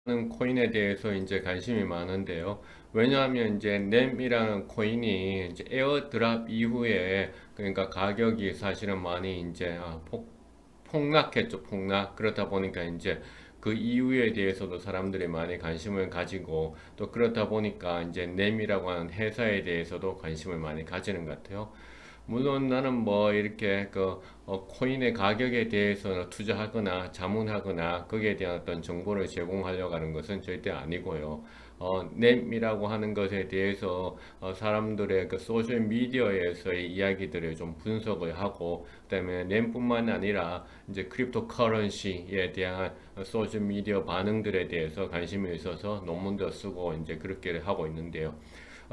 하는 코인에 대해서 이제 관심이 많은데요. 왜냐하면 이제 램이라는 코인이 이제 에어드랍 이후에 그러니까 가격이 사실은 많이 이제 폭락했죠, 폭락. 그렇다 보니까 이제 그 이유에 대해서도 사람들이 많이 관심을 가지고 또 그렇다 보니까 이제 램이라고 하는 회사에 대해서도 관심을 많이 가지는 것 같아요. 물론 나는 뭐 이렇게 코인의 가격에 대해서 투자하거나 자문하거나 거기에 대한 어떤 정보를 제공하려고 하는 것은 절대 아니고요. 램이라고 하는 것에 대해서 사람들의 그 소셜 미디어에서의 이야기들을 좀 분석을 하고 그다음에 램뿐만 아니라 이제 크립토 커런시에 대한 소셜 미디어 반응들에 대해서 관심이 있어서 논문도 쓰고 이제 그렇게 하고 있는데요.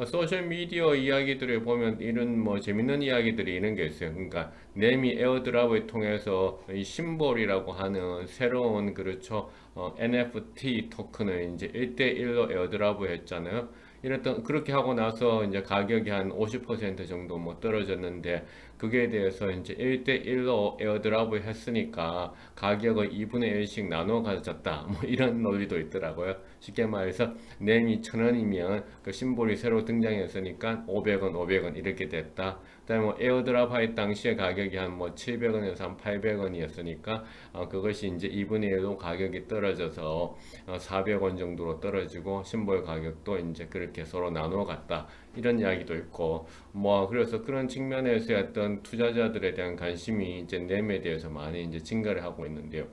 소셜 미디어 이야기들을 보면 이런 뭐 재밌는 이야기들이 이런 게 있어요. 그러니까 램이 에어드랍을 통해서 이 심볼이라고 하는 새로운 그렇죠. NFT 토큰을 이제 1대1로 에어드랍을 했잖아요. 이랬던 그렇게 하고 나서 이제 가격이 한 50% 정도 뭐 떨어졌는데 그게 대해서 이제 1대1로 에어드랍을 했으니까 가격을 2분의 1씩 나눠 가졌다. 뭐 이런 논리도 있더라고요. 쉽게 말해서 램이 1,000원이면 그 심볼이 새로 등장했으니까 500원, 500원 이렇게 됐다. 그다음에 뭐 에어드랍 할 당시에 가격이 한 뭐 700원에서 한 800원이었으니까 그것이 이제 2분의 1로 가격이 떨어져서 400원 정도로 떨어지고 심볼 가격도 이제 그렇게 서로 나누어 갔다. 이런 이야기도 있고 뭐 그래서 그런 측면에서 어떤 투자자들에 대한 관심이 이제 램에 대해서 많이 이제 증가를 하고 있는데요.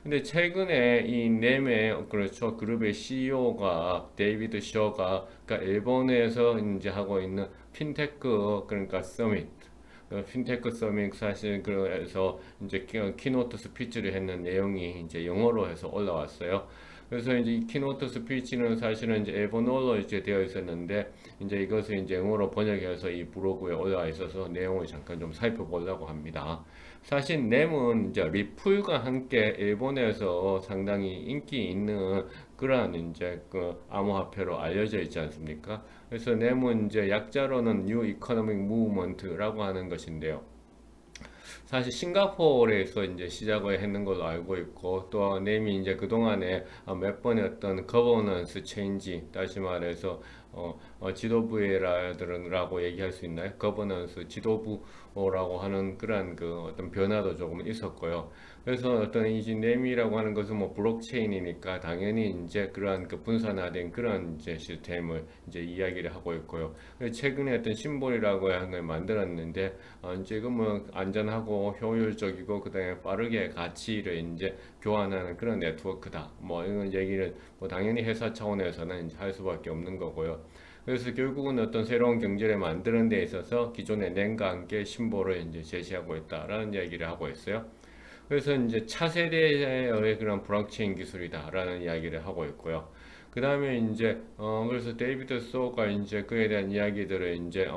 근데 최근에 이 램의 그렇죠 그룹의 CEO가 데이비드 쇼가 그러니까 일본에서 이제 하고 있는 핀테크 그러니까 서밋 핀테크 서밋 사실 그래서 이제 키노트 스피치를 했는 내용이 이제 영어로 해서 올라왔어요. 그래서 이제 이 키노트 스피치는 사실은 이제 일본어로 이제 되어 있었는데 이제 이것을 이제 영어로 번역해서 이 블로그에 올라와 있어서 내용을 잠깐 좀 살펴보려고 합니다. 사실 램은 이제 리플과 함께 일본에서 상당히 인기 있는 그러한 이제 그 암호화폐로 알려져 있지 않습니까? 그래서 램은 이제 약자로는 New Economic Movement라고 하는 것인데요. 사실 싱가포르에서 이제 시작을 했는 걸로 알고 있고 또 램이 이제 그동안에 몇 번의 어떤 거버넌스 체인지 다시 말해서 지도부라고 얘기할 수 있나요? 거버넌스 지도부라고 하는 그러한 그 어떤 변화도 조금 있었고요. 그래서 어떤 이 램이라고 하는 것은 뭐 블록체인이니까 당연히 이제 그러한 그 분산화된 그런 이제 시스템을 이제 이야기를 하고 있고요. 최근에 어떤 심볼이라고 하는 걸 만들었는데 지금은 안전하고 효율적이고 그다음에 빠르게 가치를 이제 교환하는 그런 네트워크다. 뭐 이런 얘기를 뭐 당연히 회사 차원에서는 이제 할 수밖에 없는 거고요. 그래서 결국은 어떤 새로운 경제를 만드는 데 있어서 기존의 낸과 함께 심볼을 이제 제시하고 있다라는 이야기를 하고 있어요. 그래서 이제 차세대의 그런 블록체인 기술이다라는 이야기를 하고 있고요. 그 다음에 이제 그래서 데이비드 소가 이제 그에 대한 이야기들을 이제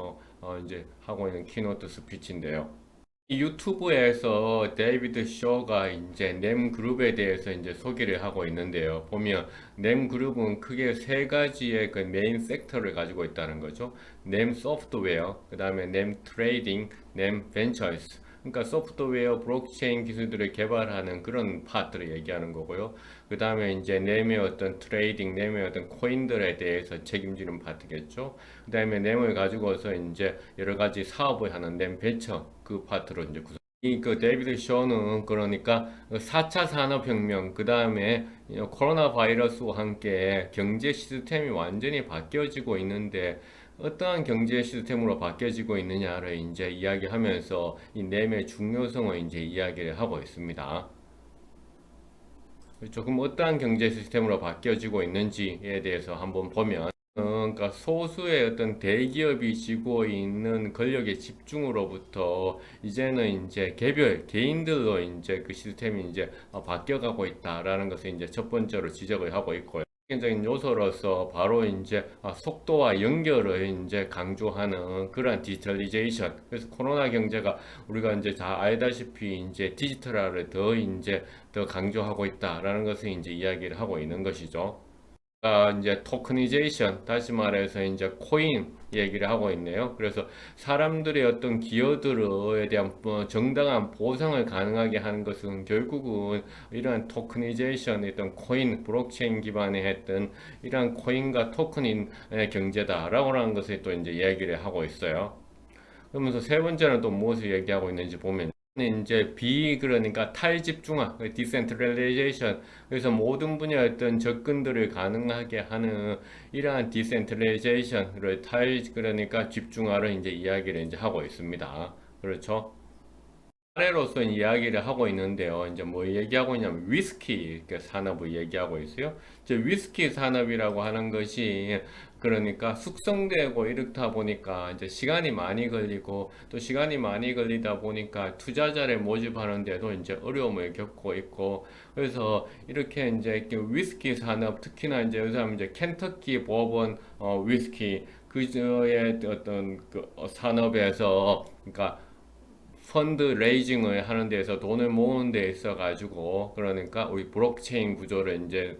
하고 있는 키노트 스피치인데요. 이 유튜브에서 데이비드 쇼가 이제 램 그룹에 대해서 이제 소개를 하고 있는데요. 보면 램 그룹은 크게 세 가지의 그 메인 섹터를 가지고 있다는 거죠. 램 소프트웨어, 그 다음에 램 트레이딩, 램 벤처스. 그러니까 소프트웨어 블록체인 기술들을 개발하는 그런 파트를 얘기하는 거고요. 그 다음에 이제 램의 어떤 트레이딩, 램의 어떤 코인들에 대해서 책임지는 파트겠죠. 그 다음에 램을 가지고서 이제 여러 가지 사업을 하는 램 벤처 그 파트로 이제 구성. 이그 데이비드 쇼는 그러니까 4차 산업혁명 그 다음에 코로나 바이러스와 함께 경제 시스템이 완전히 바뀌어지고 있는데 어떠한 경제 시스템으로 바뀌어지고 있느냐를 이제 이야기하면서 이 램의 중요성을 이제 이야기를 하고 있습니다. 조금 어떠한 경제 시스템으로 바뀌어지고 있는지에 대해서 한번 보면 그러니까 소수의 어떤 대기업이 쥐고 있는 권력의 집중으로부터 이제는 이제 개별 개인들로 이제 그 시스템이 이제 바뀌어가고 있다라는 것을 이제 첫 번째로 지적을 하고 있고요. 적인 요소로서 바로 이제 속도와 연결을 이제 강조하는 그런 디지털리제이션. 그래서 코로나 경제가 우리가 이제 다 알다시피 이제 디지털화를 더 이제 더 강조하고 있다라는 것을 이제 이야기를 하고 있는 것이죠. 이제 토크니제이션, 다시 말해서 이제 코인 얘기를 하고 있네요. 그래서 사람들의 어떤 기여들에 대한 정당한 보상을 가능하게 하는 것은 결국은 이러한 토크니제이션, 어떤 코인, 블록체인 기반의 했던 이러한 코인과 토큰인 경제다라고 하는 것을 또 이제 이야기를 하고 있어요. 그러면서 세 번째는 또 무엇을 얘기하고 있는지 보면 이제 그러니까 탈집중화, 디센트럴라이제이션. 그래서 모든 분야의 어떤 접근들을 가능하게 하는 이러한 디센트럴라이제이션을 그러니까 집중화를 이제 이야기를 이제 하고 있습니다. 그렇죠? 사례로서 이야기를 하고 있는데요. 이제 뭐 얘기하고 있냐면 위스키 산업을 얘기하고 있어요. 이제 위스키 산업이라고 하는 것이 그러니까 숙성되고 이렇다 보니까 이제 시간이 많이 걸리고 또 시간이 많이 걸리다 보니까 투자자를 모집하는데도 이제 어려움을 겪고 있고 그래서 이렇게 이제 위스키 산업 특히나 이제 요즘 이제 켄터키 버번 위스키 그저의 어떤 산업에서 그러니까 펀드 레이징을 하는 데서 돈을 모으는 데 있어 가지고 그러니까 우리 블록체인 구조를 이제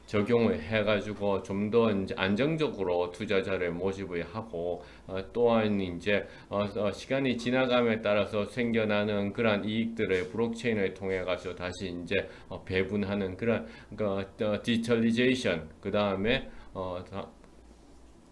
적용을 해 가지고 좀 더 이제 안정적으로 투자자를 모집을 하고 또한 이제 시간이 지나감에 따라서 생겨나는 그러한 이익들을 블록체인을 통해 가지고 다시 이제 배분하는 그런 디지털리제이션 그다음에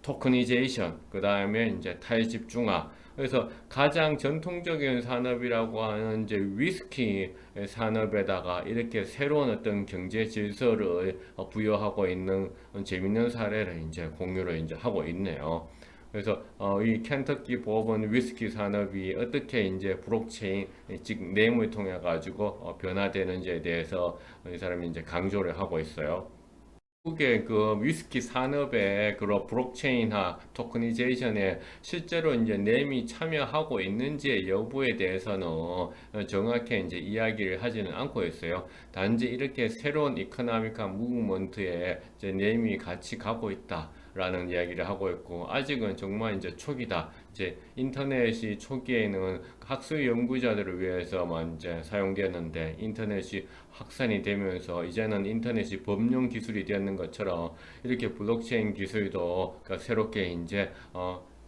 토크니제이션, 그 다음에 이제 탈집중화. 그래서 가장 전통적인 산업이라고 하는 이제 위스키 산업에다가 이렇게 새로운 어떤 경제 질서를 부여하고 있는 재밌는 사례를 이제 공유를 이제 하고 있네요. 그래서 이 켄터키 버번 위스키 산업이 어떻게 이제 블록체인 즉 램을 통해 가지고 변화되는지에 대해서 이 사람이 이제 강조를 하고 있어요. 한국의 그 위스키 산업의 그런 블록체인화 토크니제이션에 실제로 이제 램이 참여하고 있는지의 여부에 대해서는 정확히 이제 이야기를 하지는 않고 있어요. 단지 이렇게 새로운 이코노미카 무브먼트에 이제 램이 같이 가고 있다. 라는 이야기를 하고 있고 아직은 정말 이제 초기다. 이제 인터넷이 초기에는 학술 연구자들을 위해서만 이제 사용되었는데 인터넷이 확산이 되면서 이제는 인터넷이 범용 기술이 되었는 것처럼 이렇게 블록체인 기술도 그러니까 새롭게 이제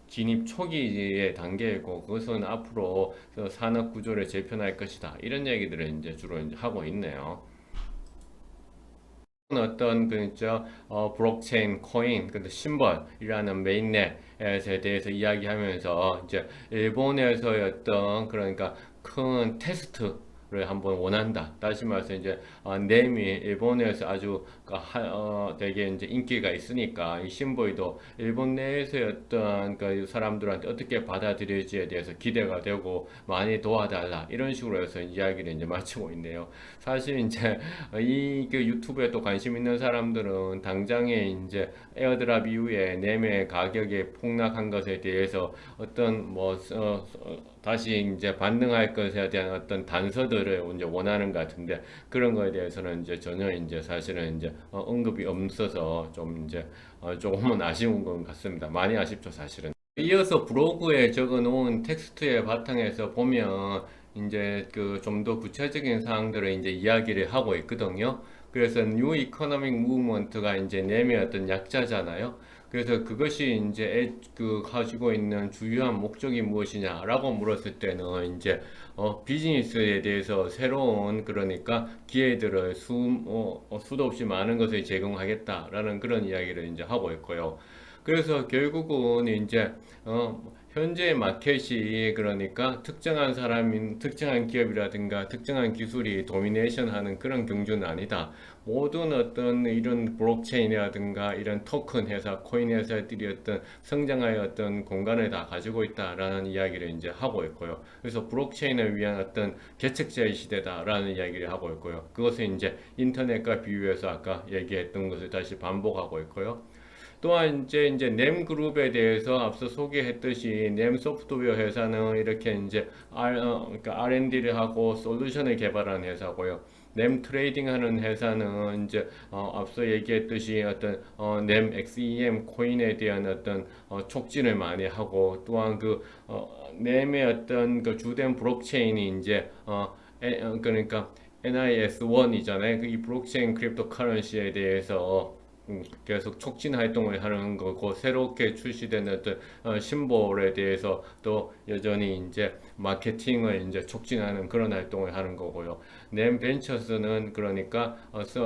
진입 초기의 단계이고 그것은 앞으로 산업 구조를 재편할 것이다. 이런 얘기들을 이제 주로 이제 하고 있네요. 어떤 그저 블록체인 코인 근데 심벌이라는 메인넷에 대해서 이야기하면서 이제 일본에서의 어떤 그러니까 큰 테스트를 한번 원한다. 다시 말해서 이제 넴이 일본에서 아주 되게 이제 인기가 있으니까 이 심보이도 일본 내에서의 어떤 그 사람들한테 어떻게 받아들일지에 대해서 기대가 되고 많이 도와달라 이런 식으로 해서 이야기를 이제 마치고 있네요. 사실 이제 이 그 유튜브에 또 관심 있는 사람들은 당장에 이제 에어드랍 이후에 램의 가격이 폭락한 것에 대해서 어떤 다시 이제 반등할 것에 대한 어떤 단서들을 이제 원하는 것 같은데 그런 거에 대해서는 이제 전혀 이제 사실은 이제 언급이 없어서 좀 이제 조금은 아쉬운 것 같습니다. 많이 아쉽죠, 사실은. 이어서 브로그에 적어 놓은 텍스트의 바탕에서 보면 이제 그 좀 더 구체적인 사항들을 이제 이야기를 하고 있거든요. 그래서 뉴 이코노믹 무브먼트가 이제 넴의 어떤 약자잖아요. 그래서 그것이 이제 그 가지고 있는 주요한 목적이 무엇이냐라고 물었을 때는 이제 비즈니스에 대해서 새로운 그러니까 기회들을 수도 없이 많은 것을 제공하겠다라는 그런 이야기를 이제 하고 있고요. 그래서 결국은 이제 현재 마켓이 그러니까 특정한 사람인 특정한 기업이라든가 특정한 기술이 도미네이션하는 그런 경주는 아니다. 모든 어떤 이런 블록체인이라든가 이런 토큰 회사, 코인 회사들이 어떤 성장의 어떤 공간을 다 가지고 있다라는 이야기를 이제 하고 있고요. 그래서 블록체인을 위한 어떤 개척자의 시대다라는 이야기를 하고 있고요. 그것은 이제 인터넷과 비교해서 아까 얘기했던 것을 다시 반복하고 있고요. 또한 이제 램 그룹에 대해서 앞서 소개했듯이 램 소프트웨어 회사는 이렇게 이제 그러니까 R&D를 하고 솔루션을 개발하는 회사고요. 램 트레이딩 하는 회사는 이제 앞서 얘기했듯이 어떤 램 XEM 코인에 대한 어떤 촉진을 많이 하고 또한 그 램의 어떤 그 주된 블록체인이 이제 그러니까 NIS1이잖아요. 이 블록체인 크립토 커런시에 대해서 계속 촉진 활동을 하는 거고 새롭게 출시되는 어떤 심볼에 대해서 또 여전히 이제 마케팅을 이제 촉진하는 그런 활동을 하는 거고요. 램 벤처스는 그러니까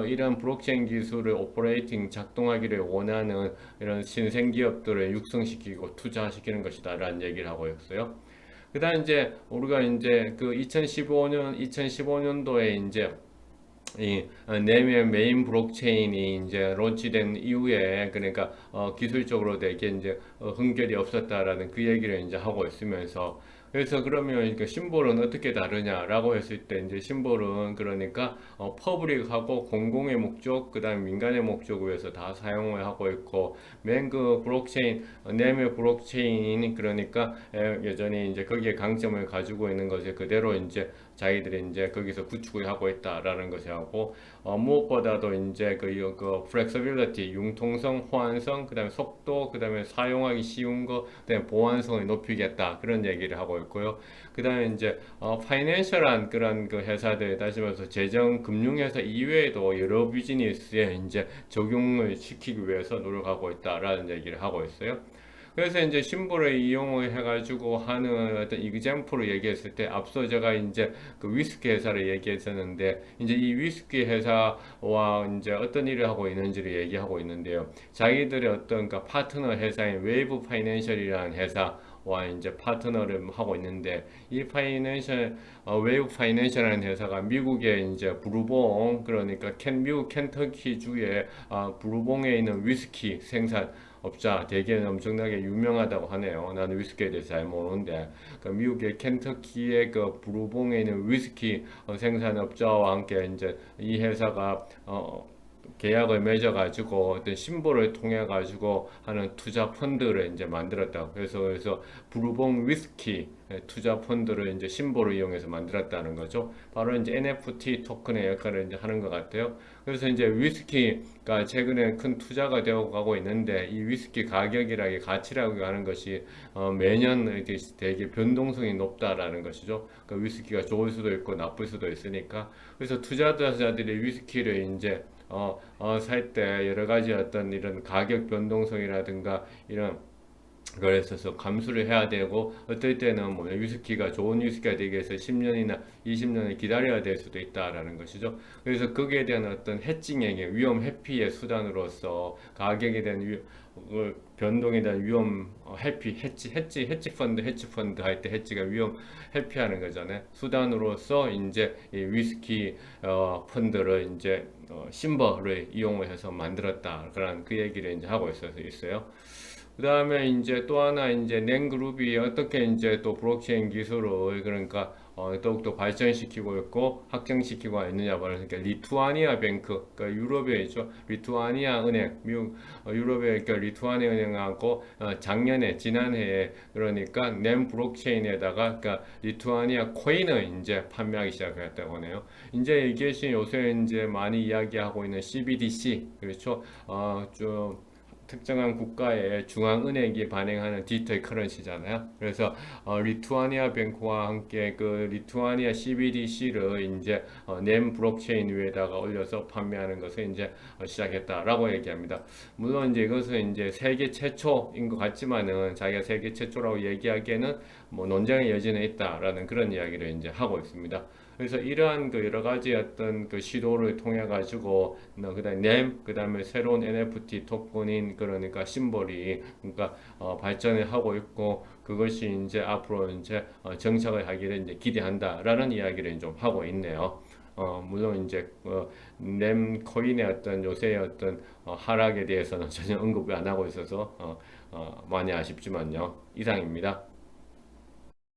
이런 블록체인 기술을 오퍼레이팅 작동하기를 원하는 이런 신생 기업들을 육성시키고 투자시키는 것이다라는 얘기를 하고 있어요. 그다음 이제 우리가 이제 그 2015년도에 이제 이 램의 메인 블록체인이 이제 론치된 이후에 그러니까 기술적으로 되게 이제 흥결이 없었다라는 그 얘기를 이제 하고 있으면서 그래서 그러면 그 심볼은 어떻게 다르냐라고 했을 때 이제 심볼은 그러니까 퍼블릭하고 공공의 목적 그다음 민간의 목적 위해서 다 사용을 하고 있고 맨 그 블록체인 램의 블록체인이 그러니까 여전히 이제 거기에 강점을 가지고 있는 것을 그대로 이제 자기들이 이제 거기서 구축을 하고 있다라는 것이고 무엇보다도 이제 그 flexibility 융통성, 호환성, 그다음에 속도, 그다음에 사용하기 쉬운 거, 그다음에 보안성을 높이겠다 그런 얘기를 하고 있고요. 그다음에 이제 파이낸셜한 그런 그 회사들 다시 말해서 재정 금융회사 이외에도 여러 비즈니스에 이제 적용을 시키기 위해서 노력하고 있다라는 얘기를 하고 있어요. 그래서 이제 심볼을 이용을 해가지고 하는 어떤 이그젬플을 얘기했을 때 앞서 제가 이제 그 위스키 회사를 얘기했었는데 이제 이 위스키 회사와 이제 어떤 일을 하고 있는지를 얘기하고 있는데요. 자기들의 어떤 그 파트너 회사인 웨이브 파이낸셜이라는 회사와 이제 파트너를 하고 있는데 이 웨이브 파이낸셜이라는 회사가 미국의 이제 브루봉 그러니까 미국 켄터키 주의 브루봉에 있는 위스키 생산 업자 되게 엄청나게 유명하다고 하네요. 나는 위스키에 대해서 잘 모르는데 그러니까 미국의 켄터키의 그 브루봉에 있는 위스키 생산업자와 함께 이제 이 회사가 계약을 맺어가지고 어떤 심볼을 통해 가지고 하는 투자 펀드를 이제 만들었다. 그래서 브루봉 위스키 투자 펀드를 이제 심볼을 이용해서 만들었다는 거죠. 바로 이제 NFT 토큰의 역할을 이제 하는 것 같아요. 그래서 이제 위스키가 최근에 큰 투자가 되어 가고 있는데 이 위스키 가격이라기 가치라고 하는 것이 매년 이렇게 되게 변동성이 높다라는 것이죠. 그 위스키가 좋을 수도 있고 나쁠 수도 있으니까 그래서 투자자들이 위스키를 이제 살 때 여러 가지 어떤 이런 가격 변동성이라든가 이런 그래 있어서 감수를 해야 되고 어떨 때는 뭐 위스키가 좋은 위스키가 되기 위해서 10년이나 20년을 기다려야 될 수도 있다라는 것이죠. 그래서 거기에 대한 어떤 해칭액의 위험 회피의 수단으로서 가격에 대한 변동에 대한 위험 회피 해치 펀드 할 때 해치가 위험 회피하는 거잖아요. 수단으로서 이제 이 위스키 펀드를 이제 심벌을 이용을 해서 만들었다 그런 그 얘기를 이제 하고 있어요. 그 다음에 이제 또 하나 이제 낸그룹이 어떻게 이제 또 블록체인 기술을 그러니까 더욱더 발전시키고 있고 확장시키고 있느냐 말하니까 리투아니아 뱅크 그러니까 유럽에 있죠 리투아니아 은행 미국 유럽의 그러니까 리투아니아 은행하고 지난해에 그러니까 낸 블록체인에다가 그러니까 리투아니아 코인을 이제 판매하기 시작했다고 하네요. 이제 이게 요새 이제 많이 이야기하고 있는 CBDC 그렇죠 좀 특정한 국가의 중앙은행이 발행하는 디지털 커런시잖아요. 그래서 리투아니아 뱅크와 함께 그 리투아니아 CBDC를 이제 램 블록체인 위에다가 올려서 판매하는 것을 이제 시작했다라고 얘기합니다. 물론 이제 이것은 이제 세계 최초인 것 같지만은 자기가 세계 최초라고 얘기하기에는 뭐 논쟁의 여지는 있다라는 그런 이야기를 이제 하고 있습니다. 그래서 이러한 그 여러 가지 어떤 그 시도를 통해 가지고 그다음 램 그다음에 새로운 NFT 토큰인 그러니까 심볼이 그러니까 발전을 하고 있고 그것이 이제 앞으로 이제 정착을 하기를 이제 기대한다라는 이야기를 좀 하고 있네요. 물론 이제 램 코인의 어떤 요새의 어떤 하락에 대해서는 전혀 언급을 안 하고 있어서 많이 아쉽지만요. 이상입니다.